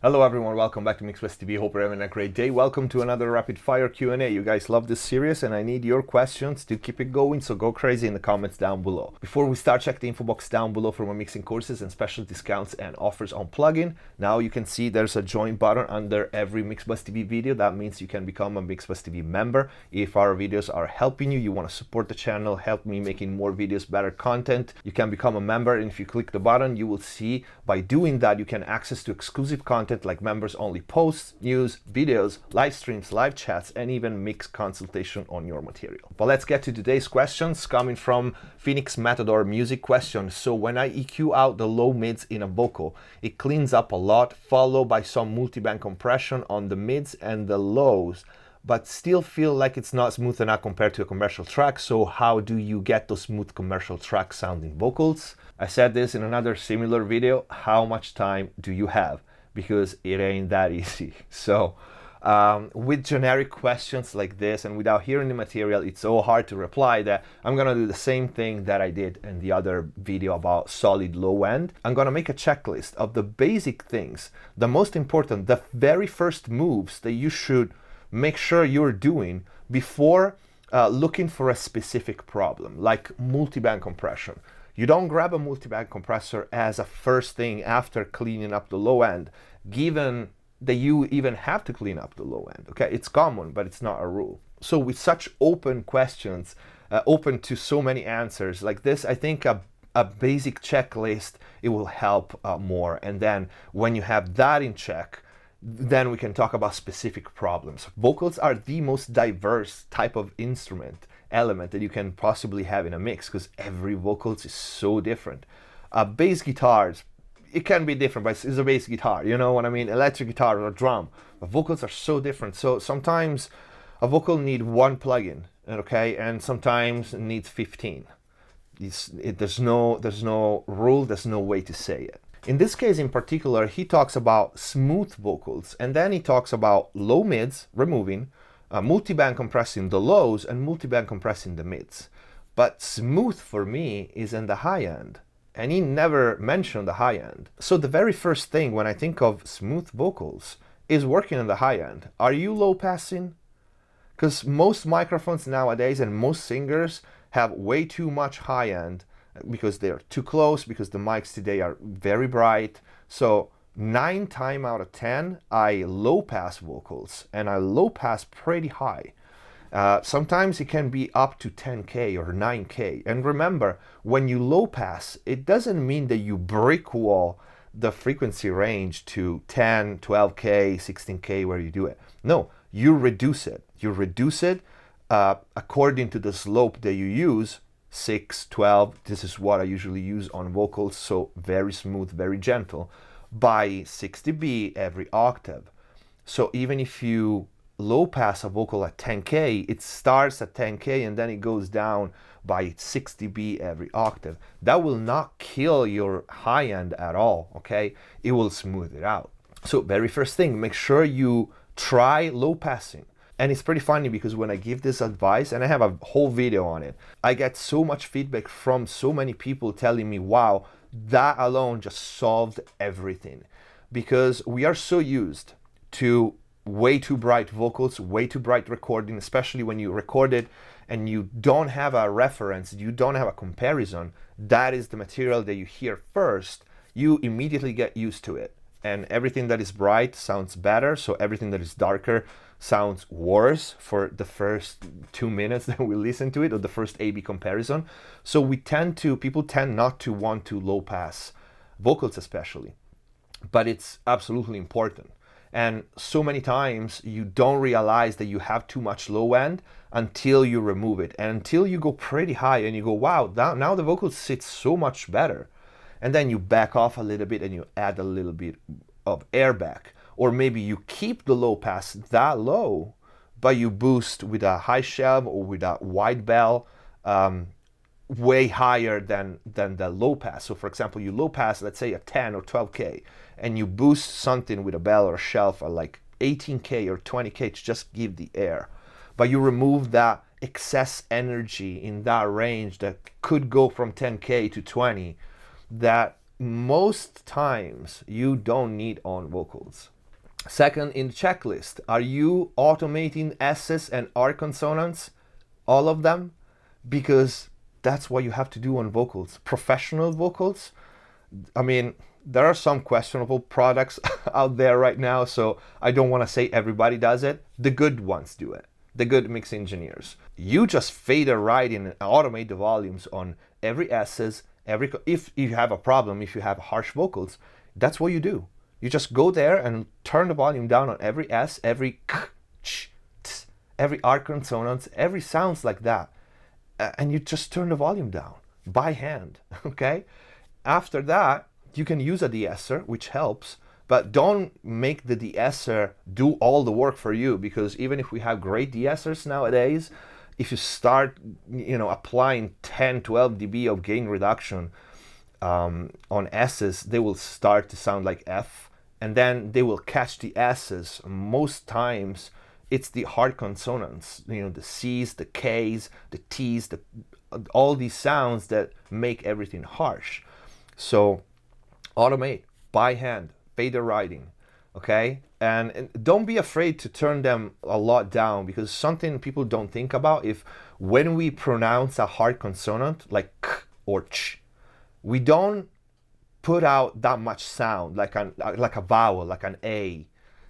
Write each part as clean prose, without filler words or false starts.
Hello everyone, welcome back to MixbusTv. Hope you're having a great day. Welcome to another rapid fire Q&A. You guys love this series and I need your questions to keep it going, so go crazy in the comments down below. Before we start, check the info box down below for my mixing courses and special discounts and offers on plugin. Now you can see there's a join button under every MixbusTv video. That means you can become a MixbusTv member. If our videos are helping you, you want to support the channel, help me making more videos, better content, you can become a member, and if you click the button, you will see by doing that you can access to exclusive content like members only posts, news, videos, live streams, live chats, and even mix consultation on your material. But let's get to today's questions coming from Phoenix Matador Music question. So when I EQ out the low mids in a vocal, it cleans up a lot, followed by some multiband compression on the mids and the lows, but still feel like it's not smooth enough compared to a commercial track. So how do you get those smooth commercial track sounding vocals? I said this in another similar video. How much time do you have? Because it ain't that easy. So with generic questions like this and without hearing the material, it's so hard to reply that I'm gonna do the same thing that I did in the other video about solid low end. I'm gonna make a checklist of the basic things, the most important, the very first moves that you should make sure you're doing before looking for a specific problem, like multiband compression. You don't grab a multiband compressor as a first thing after cleaning up the low end, given that you even have to clean up the low end. Okay, it's common, but it's not a rule. So with such open questions, open to so many answers like this, I think a basic checklist, it will help more. And then when you have that in check, then we can talk about specific problems. Vocals are the most diverse type of instrument element that you can possibly have in a mix, because every vocal is so different. Bass guitars, it can be different, but it's a bass guitar, you know what I mean? Electric guitar or drum, but vocals are so different. So sometimes a vocal needs one plugin, okay, and sometimes it needs 15. There's no rule, there's no way to say it. In this case in particular, he talks about smooth vocals, and then he talks about low mids, removing, multiband compressing the lows, and multiband compressing the mids. But smooth for me is in the high end, and he never mentioned the high end. So the very first thing when I think of smooth vocals is working on the high end. Are you low passing? Because most microphones nowadays and most singers have way too much high end because they're too close, because the mics today are very bright. So 9 times out of 10, I low pass vocals, and I low pass pretty high. Sometimes it can be up to 10K or 9K. And remember, when you low pass, it doesn't mean that you brick wall the frequency range to 10, 12K, 16K where you do it. No, you reduce it. You reduce it according to the slope that you use, 6, 12. This is what I usually use on vocals, so very smooth, very gentle, by 6 dB every octave. So even if you low pass a vocal at 10K, it starts at 10K and then it goes down by 6 dB every octave. That will not kill your high end at all, okay? It will smooth it out. So very first thing, make sure you try low passing. And it's pretty funny because when I give this advice, and I have a whole video on it, I get so much feedback from so many people telling me, wow, that alone just solved everything. Because we are so used to way too bright vocals, way too bright recording, especially when you record it and you don't have a reference, you don't have a comparison. That is the material that you hear first. You immediately get used to it. And everything that is bright sounds better, so everything that is darker sounds worse for the first 2 minutes that we listen to it, or the first A/B comparison. So people tend not to want to low pass vocals especially, but it's absolutely important. And so many times you don't realize that you have too much low end until you remove it, and until you go pretty high and you go, wow, now the vocals sit so much better. And then you back off a little bit and you add a little bit of air back. Or maybe you keep the low pass that low, but you boost with a high shelf or with a wide bell way higher than the low pass. So for example, you low pass, let's say a 10 or 12K, and you boost something with a bell or a shelf at like 18K or 20K to just give the air. But you remove that excess energy in that range that could go from 10K to 20, that most times you don't need on vocals. Second, in the checklist, are you automating S's and R consonants? All of them? Because that's what you have to do on vocals. Professional vocals, I mean, there are some questionable products out there right now, so I don't want to say everybody does it. The good ones do it. The good mix engineers. You just fade a right in and automate the volumes on every S's, if you have a problem, if you have harsh vocals, that's what you do. You just go there and turn the volume down on every S, every k, ch, t, every R consonants, every sounds like that. And you just turn the volume down by hand, okay? After that, you can use a de-esser, which helps, but don't make the de-esser do all the work for you, because even if we have great de-essers nowadays, if you start, applying 10, 12 dB of gain reduction on S's, they will start to sound like F, and then they will catch the S's. Most times, it's the hard consonants, the C's, the K's, the T's, all these sounds that make everything harsh. So automate by hand, fader writing, okay? And don't be afraid to turn them a lot down, because something people don't think about, if when we pronounce a hard consonant like k or ch, we don't put out that much sound like a vowel, like an A,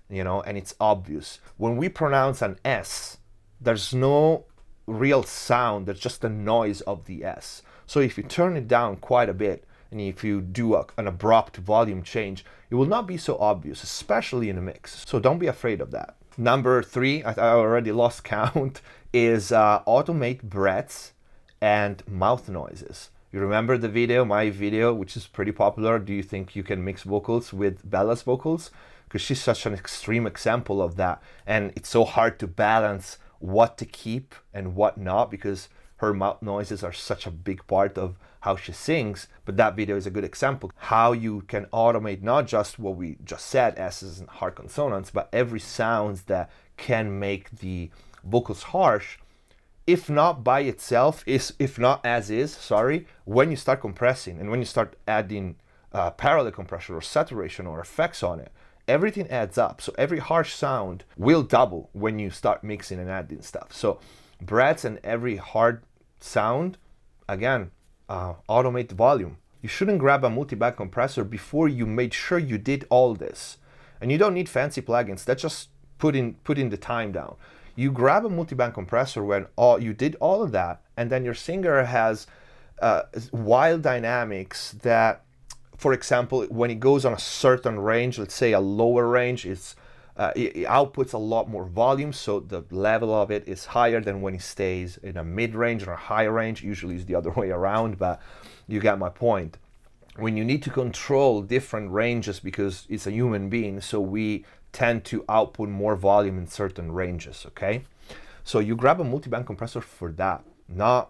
and it's obvious. When we pronounce an S, there's no real sound, there's just the noise of the S. So if you turn it down quite a bit, and if you do an abrupt volume change, it will not be so obvious, especially in a mix. So don't be afraid of that. Number 3, I already lost count, is automate breaths and mouth noises. You remember the video, my video, which is pretty popular, do you think you can mix vocals with Bella's vocals? Because she's such an extreme example of that. And it's so hard to balance what to keep and what not, because her mouth noises are such a big part of how she sings. But that video is a good example how you can automate not just what we just said, S's and hard consonants, but every sounds that can make the vocals harsh, if not by itself, if not as is, sorry, when you start compressing and when you start adding parallel compression or saturation or effects on it, everything adds up. So every harsh sound will double when you start mixing and adding stuff. So breaths and every hard sound, again, automate the volume. You shouldn't grab a multi-band compressor before you made sure you did all this. And you don't need fancy plugins. That's just putting the time down. You grab a multi-band compressor when you did all of that, and then your singer has wild dynamics that, for example, when it goes on a certain range, let's say a lower range, it outputs a lot more volume, so the level of it is higher than when it stays in a mid-range or a high range. Usually it's the other way around, but you get my point. When you need to control different ranges, because it's a human being, so we tend to output more volume in certain ranges, okay? So you grab a multi-band compressor for that, not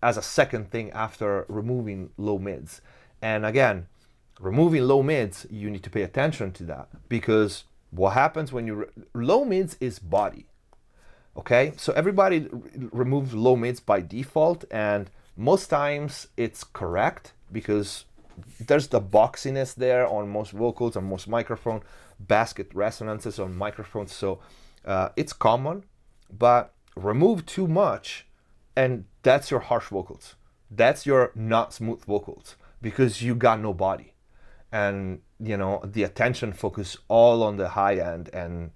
as a second thing after removing low mids. And again, removing low mids, you need to pay attention to that, because what happens when you low mids is body, okay? So everybody removes low mids by default, and most times it's correct, because there's the boxiness there on most vocals, on most microphone, basket resonances on microphones, so it's common. But remove too much, and that's your harsh vocals. That's your not smooth vocals, because you got no body. And the attention focus all on the high end, and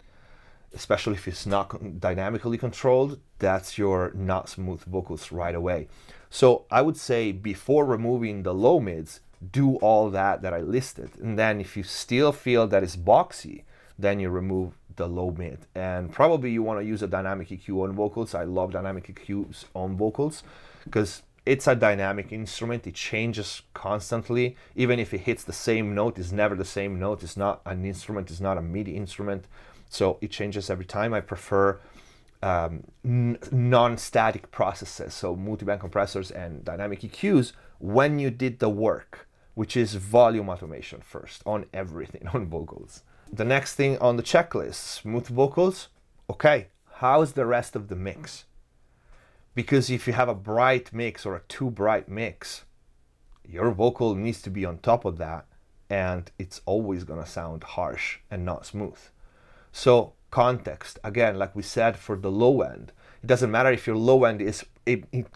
especially if it's not dynamically controlled, that's your not smooth vocals right away. So I would say before removing the low mids, do all that I listed. And then if you still feel that it's boxy, then you remove the low mid. And probably you want to use a dynamic EQ on vocals. I love dynamic EQs on vocals because it's a dynamic instrument. It changes constantly. Even if it hits the same note, it's never the same note. It's not an instrument, it's not a MIDI instrument. So it changes every time. I prefer non-static processes, so multi-band compressors and dynamic EQs when you did the work, which is volume automation first on everything on vocals. The next thing on the checklist, smooth vocals. Okay, how's the rest of the mix? Because if you have a bright mix or a too bright mix, your vocal needs to be on top of that, and it's always gonna sound harsh and not smooth. So context, again, like we said, for the low end, it doesn't matter if your low end is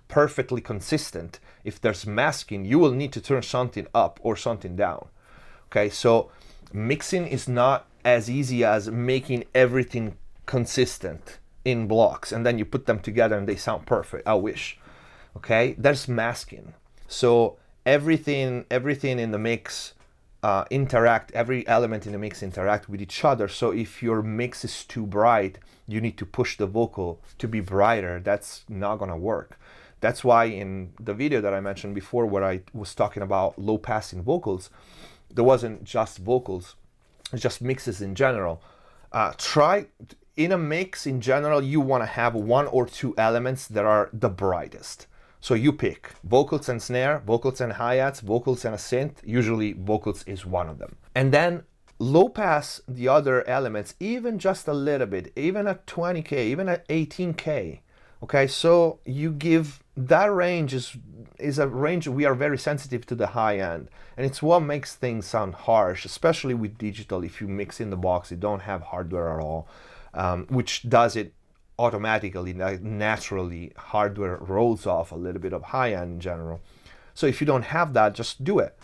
perfectly consistent. If there's masking, you will need to turn something up or something down. Okay, so mixing is not as easy as making everything consistent in blocks and then you put them together and they sound perfect. I wish. Okay, there's masking. So everything in the mix every element in the mix interact with each other. So if your mix is too bright, you need to push the vocal to be brighter. That's not gonna work. That's why in the video that I mentioned before, where I was talking about low passing vocals, there wasn't just vocals, it's just mixes in general. Try in a mix in general, you want to have one or two elements that are the brightest. So you pick vocals and snare, vocals and hi-hats, vocals and a synth. Usually vocals is one of them. And then low pass the other elements, even just a little bit, even at 20K, even at 18K. Okay, so you give that range is a range. We are very sensitive to the high end, and it's what makes things sound harsh, especially with digital. If you mix in the box, you don't have hardware at all, which does it automatically, naturally. Hardware rolls off a little bit of high end in general. So if you don't have that, just do it.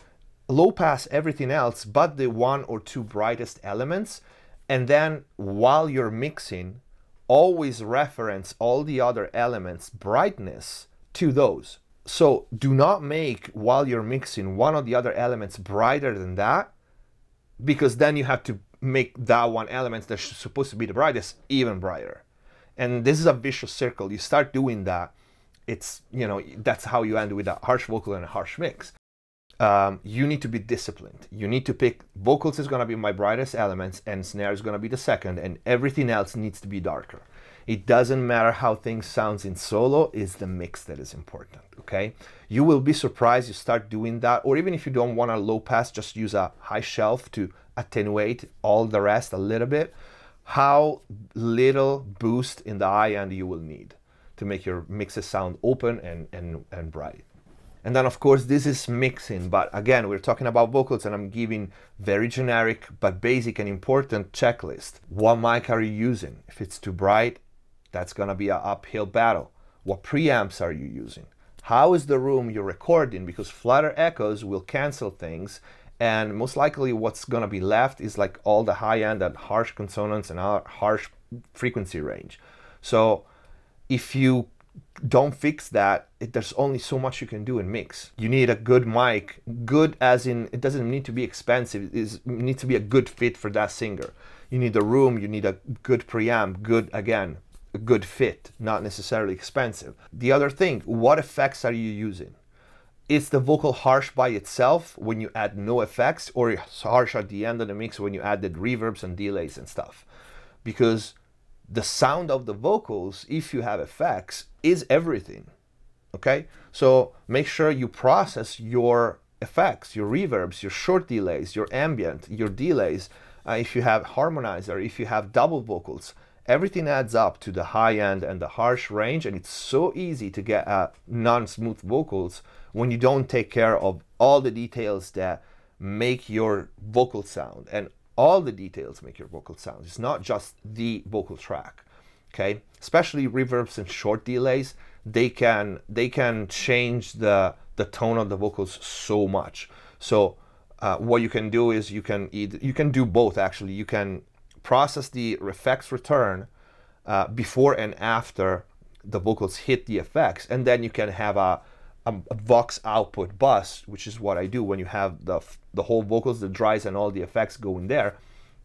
Low pass everything else but the one or two brightest elements, and then while you're mixing, always reference all the other elements' brightness to those. So do not make, while you're mixing, one of the other elements brighter than that, because then you have to make that one element that's supposed to be the brightest even brighter. And this is a vicious circle. You start doing that, it's, you know, that's how you end with a harsh vocal and a harsh mix. You need to be disciplined. You need to pick vocals is going to be my brightest elements and snare is going to be the second, and everything else needs to be darker. It doesn't matter how things sounds in solo, it's the mix that is important, okay? You will be surprised you start doing that, or even if you don't want a low pass, just use a high shelf to attenuate all the rest a little bit, how little boost in the high end you will need to make your mixes sound open and bright. And then of course this is mixing, but again we're talking about vocals and I'm giving very generic but basic and important checklist. What mic are you using? If it's too bright, that's gonna be an uphill battle. What preamps are you using? How is the room you're recording? Because flutter echoes will cancel things, and most likely what's gonna be left is like all the high end and harsh consonants and harsh frequency range. So if you don't fix that, there's only so much you can do in mix. You need a good mic, good as in it doesn't need to be expensive, it needs to be a good fit for that singer. You need a room, you need a good preamp, good, again, a good fit, not necessarily expensive. The other thing, what effects are you using? Is the vocal harsh by itself when you add no effects, or it's harsh at the end of the mix when you added reverbs and delays and stuff? Because the sound of the vocals, if you have effects, is everything, okay? So make sure you process your effects, your reverbs, your short delays, your ambient, your delays. If you have harmonizer, if you have double vocals, everything adds up to the high end and the harsh range, and it's so easy to get non-smooth vocals when you don't take care of all the details that make your vocal sound. And all the details make your vocal sound. It's not just the vocal track, okay? Especially reverbs and short delays, they can change the tone of the vocals so much. So what you can do is you can do both actually. You can process the effects return before and after the vocals hit the effects, and then you can have a Vox output bus, which is what I do when you have the whole vocals, the dries and all the effects go in there,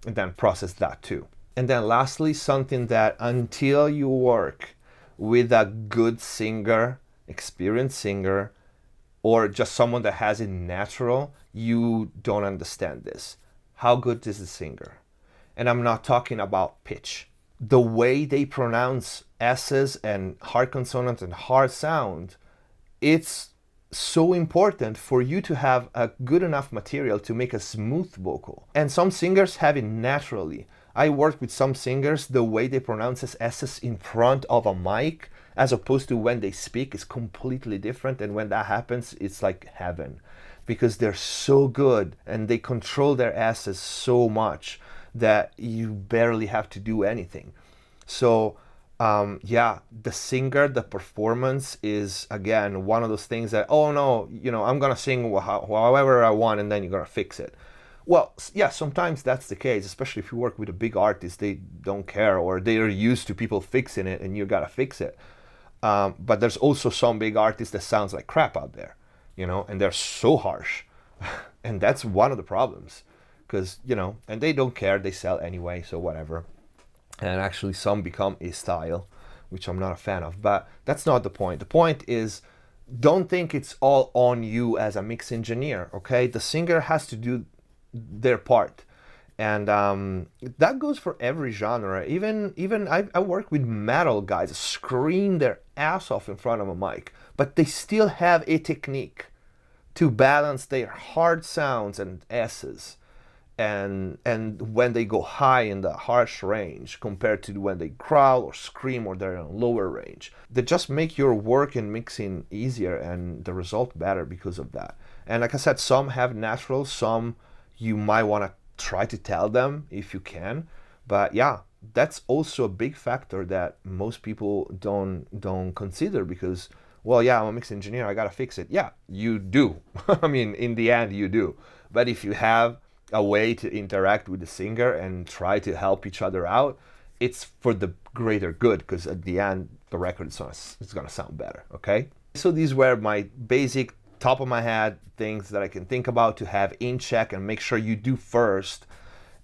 and then process that too. And then lastly, something that until you work with a good singer, experienced singer, or just someone that has it natural, you don't understand this. How good is the singer? And I'm not talking about pitch. The way they pronounce S's and hard consonants and hard sound, it's so important for you to have a good enough material to make a smooth vocal. And some singers have it naturally. I work with some singers, the way they pronounce S's in front of a mic as opposed to when they speak is completely different. And when that happens, it's like heaven, because they're so good and they control their S's so much that you barely have to do anything. So yeah, the singer, the performance is, again, one of those things that, oh no, you know, I'm gonna sing however I want and then you're gonna fix it. Well, yeah, sometimes that's the case, especially if you work with a big artist. They don't care, or they're used to people fixing it and you gotta fix it. But there's also some big artists that sounds like crap out there, you know, and they're so harsh. And that's one of the problems, because, you know, and they don't care, they sell anyway, so whatever. And actually some become a style, which I'm not a fan of, but that's not the point. The point is, don't think it's all on you as a mix engineer, okay? The singer has to do their part. And that goes for every genre. Even I work with metal guys scream their ass off in front of a mic, but they still have a technique to balance their hard sounds and S's. And when they go high in the harsh range compared to when they growl or scream or they're in lower range. They just make your work in mixing easier and the result better because of that. And like I said, some have natural, some you might want to try to tell them if you can. But yeah, that's also a big factor that most people don't consider, because, well, yeah, I'm a mix engineer, I gotta fix it. Yeah, you do. I mean, in the end, you do. But if you have a way to interact with the singer and try to help each other out, it's for the greater good, because at the end the record is gonna sound better, okay? So these were my basic top of my head things that I can think about to have in check and make sure you do first,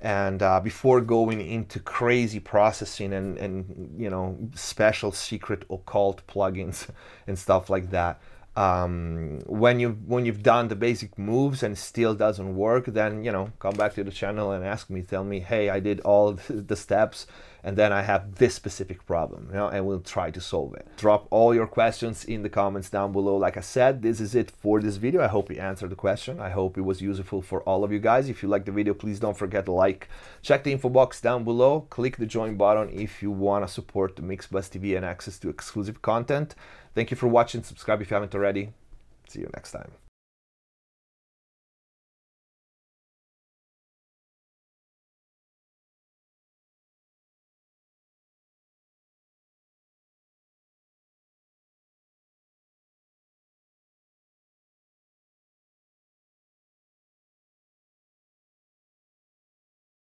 and before going into crazy processing and you know, special secret occult plugins and stuff like that. When you've done the basic moves and still doesn't work, then, you know, come back to the channel and ask me, tell me, hey, I did all the steps and then I have this specific problem, you know, and we'll try to solve it. Drop all your questions in the comments down below. Like I said, this is it for this video. I hope you answered the question. I hope it was useful for all of you guys. If you liked the video, please don't forget to like, check the info box down below, click the join button if you want to support the MixbusTv and access to exclusive content. Thank you for watching. Subscribe if you haven't already. See you next time.